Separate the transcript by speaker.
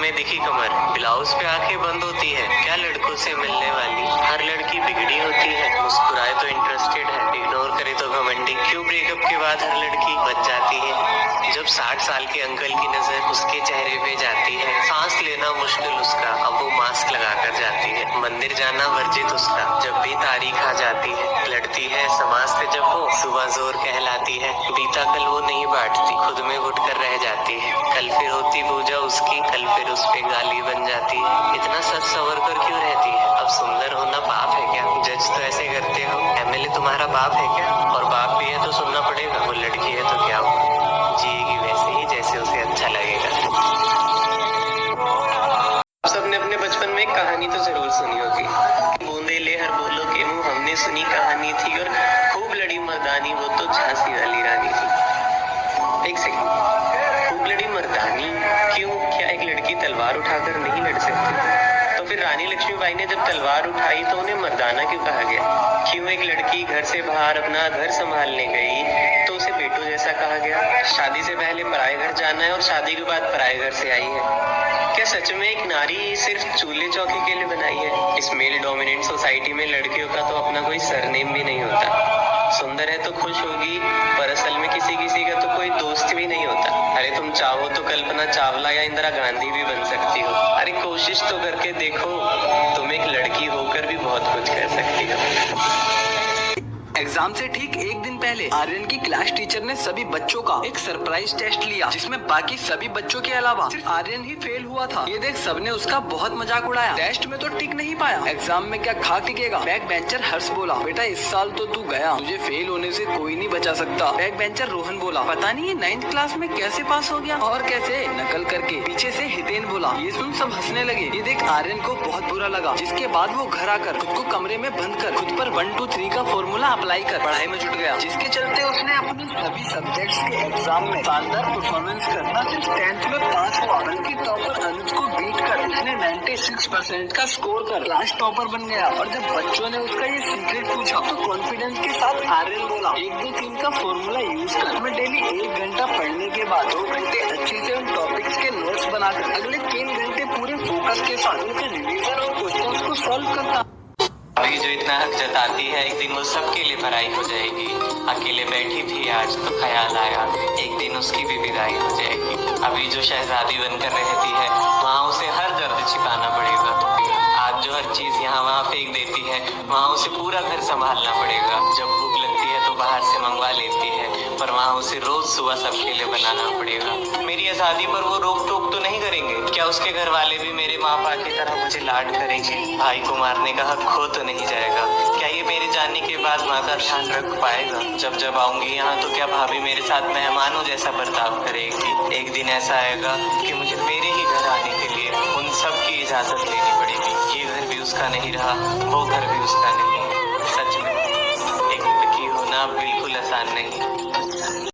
Speaker 1: में दिखी कमर, ब्लाउज पे आंखें बंद होती है, क्या लड़कों से मिलने वाली। हर लड़की बिगड़ी होती है, मुस्कुराए तो इंटरेस्टेड है, इग्नोर करे तो घमंडी। क्यों ब्रेकअप के बाद हर लड़की बच जाती है। जब 60 साल के अंकल की नजर उसके चेहरे पे जाती है, सांस लेना मुश्किल उसका, अब वो मास्क लगाकर जाती है। मंदिर जाना वर्जित उसका, जब भी तारीख आ जाती है। लड़ती है समाज से जब वो सुबह जोर कहलाती है। बीता कल वो नहीं बांटती, खुद में घुट कर रह जाती है। कल फिर होती पूजा उसकी, कल फिर उस पे गाली बन जाती है। इतना सच संवर कर क्यों रहती है। अब सुंदर होना पाप है क्या, जज तो ऐसे करते हो। एमएलए तुम्हारा बाप है क्या, और बाप भी है तो सुनना पड़ेगा। वो लड़की है तो क्या हुआ, जिएगी वैसे ही जैसे उसे अच्छा लगेगा। सबने अपने बचपन में एक कहानी तो जरूर सुनी होगी, बूंदे ले हर बोलो के मुंह। हमने सुनी कहानी थी और खूब लड़ी मर्दानी, वो तो झांसी वाली रानी थी। एक सेकंड, खूब लड़ी मर्दानी क्यों, क्या एक लड़की तलवार उठाकर नहीं लड़ सकती। तो फिर रानी लक्ष्मीबाई ने जब तलवार उठाई तो उन्हें मर्दाना क्यों कहा गया। क्यों एक लड़की घर से बाहर अपना घर संभालने गई तो उसे बेटू जैसा कहा गया। शादी से पहले पराए घर जाना है और शादी के बाद पराए घर से आई है। क्या सच में एक नारी सिर्फ चूल्हे चौकी के लिए बनाई है। इस मेल डोमिनेंट सोसाइटी में लड़कियों का तो अपना कोई सरनेम भी नहीं होता। सुंदर है तो खुश होगी, पर असल में किसी किसी का तो कोई दोस्त भी नहीं होता। अरे तुम चाहो तो कल्पना चावला या इंदिरा गांधी भी बन सकती हो। अरे कोशिश तो करके देखो, तुम एक लड़की होकर भी बहुत कुछ कर सकती हो।
Speaker 2: एग्जाम से ठीक एक दिन पहले आर्यन की क्लास टीचर ने सभी बच्चों का एक सरप्राइज टेस्ट लिया, जिसमें बाकी सभी बच्चों के अलावा सिर्फ आर्यन ही फेल हुआ था। ये देख सबने उसका बहुत मजाक उड़ाया। टेस्ट में तो टिक नहीं पाया, एग्जाम में क्या खा टिकेगा। बैक बेंचर हर्ष बोला, बेटा इस साल तो तू गया, तुझे फेल होने से कोई नहीं बचा सकता। बैक बेंचर रोहन बोला, पता नहीं ये 9th क्लास में कैसे पास हो गया, और कैसे, नकल करके। पीछे से हितेन बोला। ये सुन सब हंसने लगे। ये देख आर्यन को बहुत बुरा लगा, जिसके बाद वो घर आकर खुद को कमरे में बंद कर खुद पर 1 2 3 का फॉर्मूला अप्लाई कर पढ़ाई में जुट गया, जिसके चलते उसने अपने सभी सब्जेक्ट्स के एग्जाम में शानदार परफॉर्मेंस कर न सिर्फ 10th में पास हुआ, बल्कि टॉपर अनुज को बीट कर उसने 96% का स्कोर कर क्लास टॉपर बन गया। और जब बच्चों ने उसका ये सीक्रेट पूछा तो कॉन्फिडेंस के साथ आर्यन बोला, 1 2 3 का फॉर्मूला यूज कर। मैं डेली 1 घंटा पढ़ने के बाद 2 घंटे अच्छी से उन टॉपिक्स के नोट्स बनाकर अगले 3 घंटे पूरे फोकस के साथ उनके रिवीजन और क्वेश्चंस को सॉल्व करता।
Speaker 1: अभी जो इतना हक जताती है, एक दिन वो सबके लिए पराई हो जाएगी। अकेले बैठी थी आज तो ख्याल आया, एक दिन उसकी भी विदाई हो जाएगी। अभी जो शहजादी बनकर रहती है, वहाँ उसे हर दर्द छिपाना पड़ेगा। आज जो हर चीज यहाँ वहाँ फेंक देती है, वहाँ उसे पूरा घर संभालना पड़ेगा। जब भूख लगती है तो बाहर से मंगवा लेती है, पर वहाँ उसे रोज सुबह सबके लिए बनाना पड़ेगा। मेरी आजादी पर वो रोक टोक तो नहीं करेंगे, क्या उसके घर वाले भी मेरे माँ बाप की तरह मुझे लाड करेंगे। भाई को मारने का हक खो तो नहीं जाएगा, क्या ये मेरे जाने के बाद माँ का ध्यान रख पाएगा। जब जब आऊंगी यहाँ तो क्या भाभी मेरे साथ मेहमानों जैसा बर्ताव करेगी। एक दिन ऐसा आएगा कि मुझे मेरे ही घर आने के लिए उन सब की इजाजत लेनी पड़ेगी। ये घर भी उसका नहीं रहा, वो घर भी उसका नहीं। सच में एक लड़की होना बिल्कुल आसान नहीं।